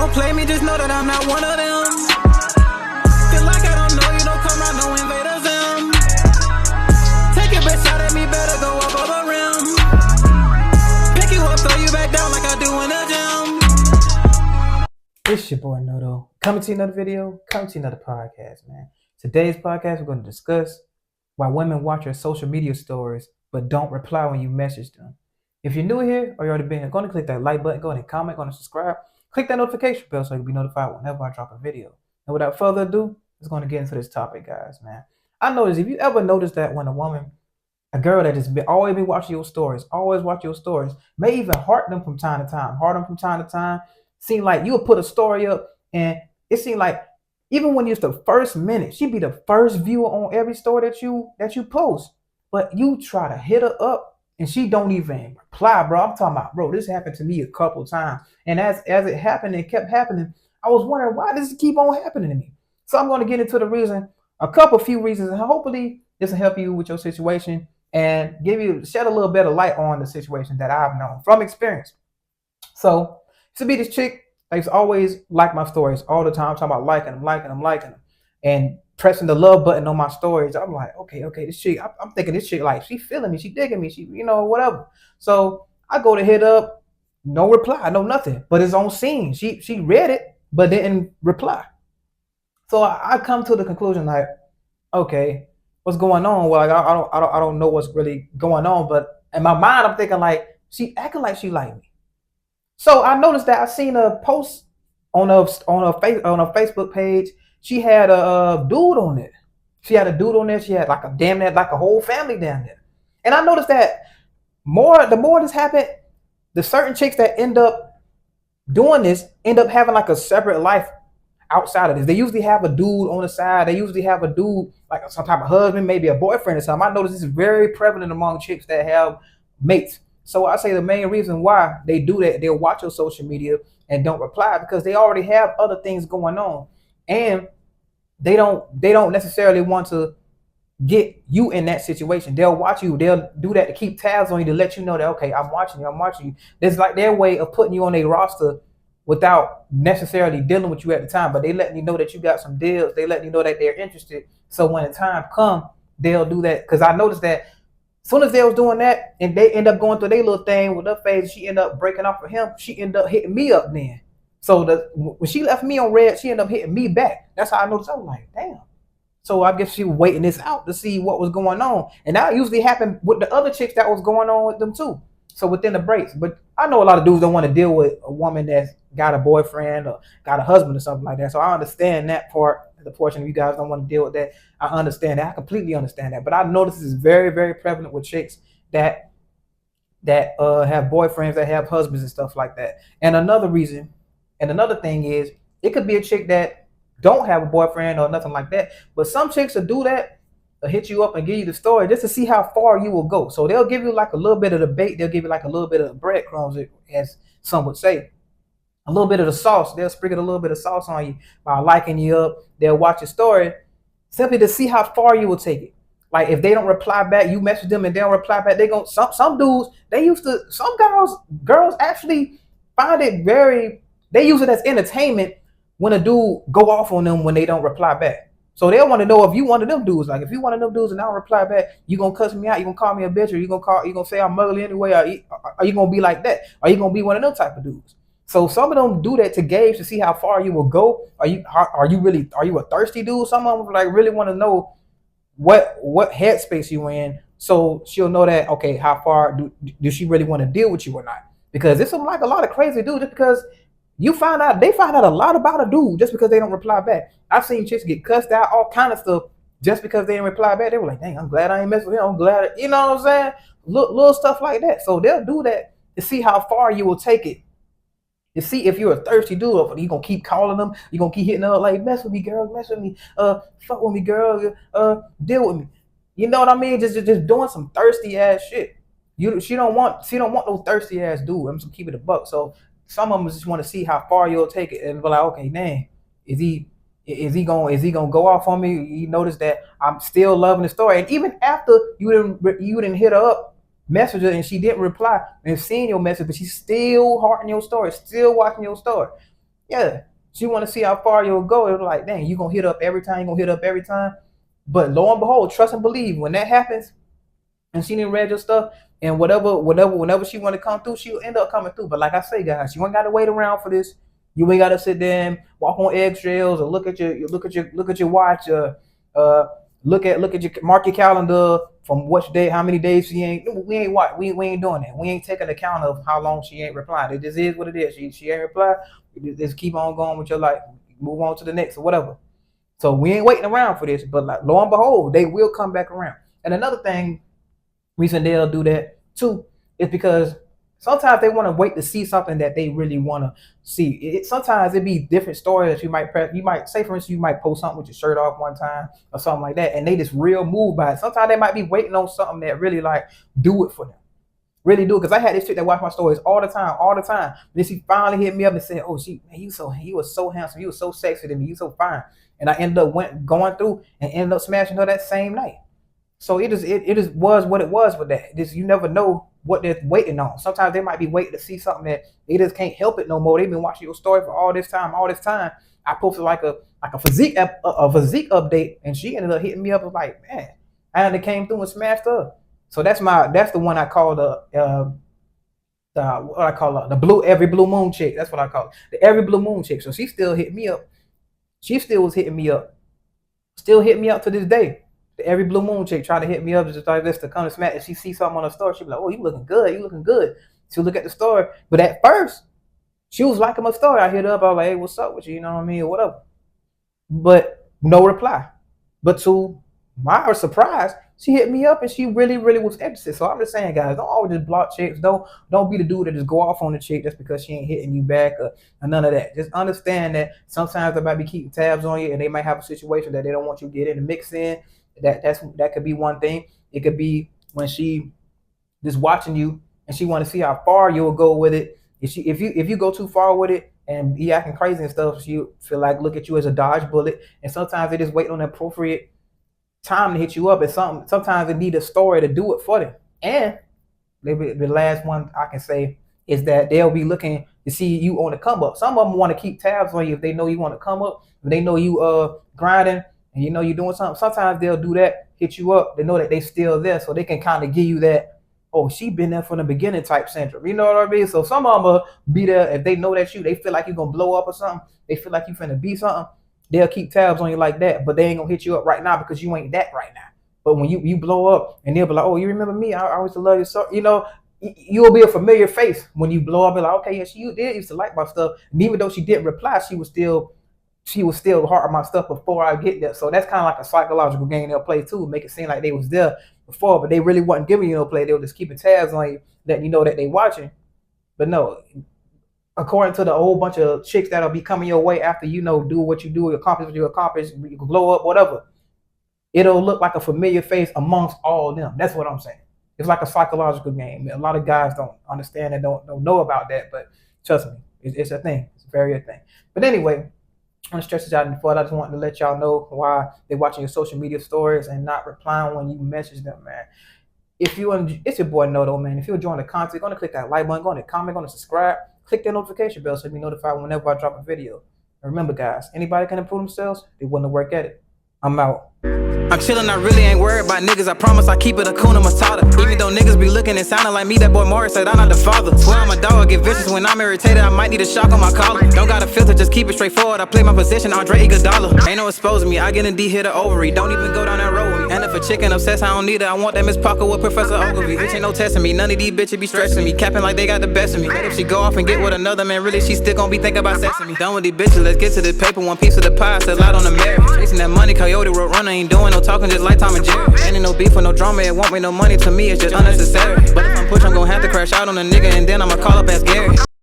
don't play me, just know that I'm not one of them. Feel like I don't know you, don't come around, no invaders them. Take your best shot at me, better go above the rim. Pick you up, throw you back down like I do in the gym. It's your boy Noto, coming to you another video, coming to you another podcast, man. Today's podcast, we're going to discuss why women watch your social media stories but don't reply when you message them. If you're new here or you're already been here, go ahead and click that like button, go ahead and comment, go ahead and subscribe. Click that notification bell so you'll be notified whenever I drop a video. And without further ado, let's go and get into this topic, guys, man. I noticed, if you ever noticed that when a girl that has always been watching your stories, may even heart them from time to time, seem like you would put a story up and it seemed like even when it's the first minute, she'd be the first viewer on every story that you post. But you try to hit her up and she don't even reply, bro. I'm talking about, bro, this happened to me a couple times. And as it happened and kept happening, I was wondering, why does it keep on happening to me? So I'm going to get into the reason, few reasons, and hopefully this will help you with your situation and shed a little bit of light on the situation that I've known from experience. So to be this chick, I used to always like my stories all the time. I'm talking about liking them, and pressing the love button on my stories. I'm like, okay, this chick, I'm thinking this chick, like, she feeling me, she digging me, she, whatever. So I go to hit up, no reply, no nothing, but it's on scene. She read it, but didn't reply. So I come to the conclusion, like, okay, what's going on? Well, like, I don't know what's really going on, but in my mind, I'm thinking, like, she acting like she like me. So I noticed that I seen a post on a Facebook page. She had a dude on it. She had like a whole family down there. And I noticed that the more this happened, the certain chicks that end up doing this end up having like a separate life outside of this. They usually have a dude on the side. They usually have a dude, like some type of husband, maybe a boyfriend or something. I noticed this is very prevalent among chicks that have mates. So I say the main reason why they do that, they'll watch your social media and don't reply, because they already have other things going on, and they don't necessarily want to get you in that situation. They'll watch you. They'll do that to keep tabs on you, to let you know that, okay, I'm watching you. It's like their way of putting you on their roster without necessarily dealing with you at the time, but they letting you know that you got some deals. They letting you know that they're interested. So when the time comes, they'll do that. Because I noticed that as soon as they was doing that and they end up going through their little thing with her phase, she ended up breaking off with him. She ended up hitting me up then. So when she left me on red, she ended up hitting me back. That's how I noticed. I was like, damn. So I guess she was waiting this out to see what was going on. And that usually happened with the other chicks that was going on with them too. So within the breaks. But I know a lot of dudes don't want to deal with a woman that's got a boyfriend or got a husband or something like that. So I understand that part. The portion of you guys don't want to deal with that. I understand that. I completely understand that. But I notice this is very, very prevalent with chicks that have boyfriends, that have husbands and stuff like that. And another thing is, it could be a chick that don't have a boyfriend or nothing like that. But some chicks will do that, will hit you up and give you the story just to see how far you will go. So they'll give you like a little bit of the bait. They'll give you like a little bit of the breadcrumbs, as some would say. A little bit of the sauce. They'll sprinkle a little bit of sauce on you by liking you up. They'll watch your story simply to see how far you will take it. Like, if they don't reply back, you message them and they don't reply back, some dudes, some girls actually find it they use it as entertainment when a dude go off on them when they don't reply back. So they'll want to know if you one of them dudes. Like, if you one of them dudes and I don't reply back, you gonna cuss me out, you gonna call me a bitch, or you gonna say I'm ugly anyway, or are you gonna be like that? Are you gonna be one of them type of dudes? So some of them do that to gauge, to see how far you will go. Are you a thirsty dude? Some of them like really want to know what headspace you in, so she'll know that, okay, how far do she really want to deal with you or not? Because it's like a lot of crazy dudes, just because they find out a lot about a dude just because they don't reply back. I've seen chicks get cussed out, all kind of stuff, just because they didn't reply back. They were like, dang, I'm glad I ain't messing with him. I'm glad, you know what I'm saying? Little stuff like that. So they'll do that to see how far you will take it. To see if you're a thirsty dude, or you gonna keep calling them, you gonna keep hitting them up like, mess with me, girl, fuck with me, girl, deal with me. You know what I mean? Just doing some thirsty ass shit. She don't want no thirsty ass dude. I'm just keep it a buck. So some of them just want to see how far you'll take it and be like, okay, man, is he gonna go off on me? You notice that I'm still loving the story, and even after you didn't hit her up, message her, and she didn't reply, and seeing your message, but she's still hearting your story, still watching your story. Yeah, she want to see how far you'll go. It was like, dang, you gonna hit up every time. You gonna hit up every time. But lo and behold, trust and believe. When that happens, and she didn't read your stuff, and whenever she want to come through, she'll end up coming through. But like I say, guys, you ain't got to wait around for this. You ain't got to sit there and walk on eggshells or look at your watch. Look at your mark your calendar from which day, how many days she ain't. We ain't doing that. We ain't taking account of how long she ain't replied. It just is what it is. She ain't replied. Just keep on going with your life. Move on to the next or whatever. So we ain't waiting around for this. But like, lo and behold, they will come back around. And another thing, reason they'll do that too is because sometimes they want to wait to see something that they really want to see. Sometimes it be different stories that you might say, for instance, you might post something with your shirt off one time or something like that, and they just real moved by it. Sometimes they might be waiting on something that really like do it for them. Really do it. Because I had this chick that watched my stories all the time. Then she finally hit me up and said, "Oh, man, he was so handsome, he was so sexy to me, he was so fine." And I ended up going through and ended up smashing her that same night. So it was what it was with that. You never know what they're waiting on. Sometimes they might be waiting to see something that they just can't help it no more. They've been watching your story for all this time. I posted like a physique update, and she ended up hitting me up and like, man, I only came through and smashed her. So that's the one I call the every blue moon chick. That's what I call it. The every blue moon chick. So she still hit me up. She still was hitting me up. Still hit me up to this day. The every blue moon chick trying to hit me up just like this to come to smash. If she see something on the story, she be like, "Oh, you looking good. She'll look at the story. But at first, she was liking my story. I hit her up. I was like, "Hey, what's up with you? You know what I mean? Or whatever." But no reply. But to my surprise, she hit me up and she really, really was interested. So I'm just saying, guys, don't always just block chicks. Don't be the dude that just go off on the chick just because she ain't hitting you back or none of that. Just understand that sometimes they might be keeping tabs on you and they might have a situation that they don't want you to get in the mix in. That could be one thing. It could be when she just watching you and she want to see how far you'll go with it. If you go too far with it and be acting crazy and stuff, she feel like look at you as a dodge bullet. And sometimes they just wait on the appropriate time to hit you up. And sometimes they need a story to do it for them. And maybe the last one I can say is that they'll be looking to see you on the come up. Some of them want to keep tabs on you if they know you want to come up. If they know you grinding and you know you're doing something. Sometimes they'll do that, hit you up. They know that they still there, so they can kind of give you that, "Oh, she been there from the beginning" type syndrome. You know what I mean? So some of them will be there if they know that they feel like you're gonna blow up or something. They feel like you finna be something. They'll keep tabs on you like that, but they ain't gonna hit you up right now because you ain't that right now. But when you blow up and they'll be like, "Oh, you remember me? I always love you." So you know, you'll be a familiar face when you blow up. And like, okay, yeah, she did used to like my stuff, and even though she didn't reply, she was still hard on my stuff before I get there. So that's kind of like a psychological game they'll play too, make it seem like they was there before, but they really wasn't giving you no play. They were just keeping tabs on you, letting you know that they watching. But no, according to the whole bunch of chicks that'll be coming your way after do what you do, accomplish what you accomplish, you can blow up, whatever, it'll look like a familiar face amongst all of them. That's what I'm saying. It's like a psychological game. A lot of guys don't understand and don't know about that, but trust me, it's a thing. It's very a thing. But anyway, I'm gonna stress this out in the flood. I just wanted to let y'all know why they're watching your social media stories and not replying when you message them, man. It's your boy Noto, man. If you're enjoying the content, go to click that like button, go to comment, go to subscribe, click that notification bell so you be notified whenever I drop a video. And remember, guys, anybody can improve themselves, they wouldn't work at it. I'm out. I'm chillin', I really ain't worried about niggas. I promise I keep it a Kuna Matata. Even though niggas be looking and sounding like me, that boy Morris said I'm not the father. Swear I'm a dog, get vicious when I'm irritated. I might need a shock on my collar. Don't got a filter, just keep it straightforward. I play my position, Andre Iguodala. Ain't no exposing me, I get in D, hit a ovary. Don't even go down that road with me. And if a chicken obsessed, I don't need it. I want that Miss Parker with Professor Ogilvy. Bitch ain't no testing me, none of these bitches be stressing me. Capping like they got the best of me. But if she go off and get with another man, really she still gon' be thinking about sexing me. Done with these bitches, let's get to the paper. One piece of the pie, still out on the merit. Chasing that money, Coyote Road Runner, ain't doing no talking, just like Tom and Jerry. Ain't no beef or no drama, it won't make no money to me, it's just unnecessary. But if I'm pushed, I'm gon' have to crash out on a nigga and then I'ma call up as Gary.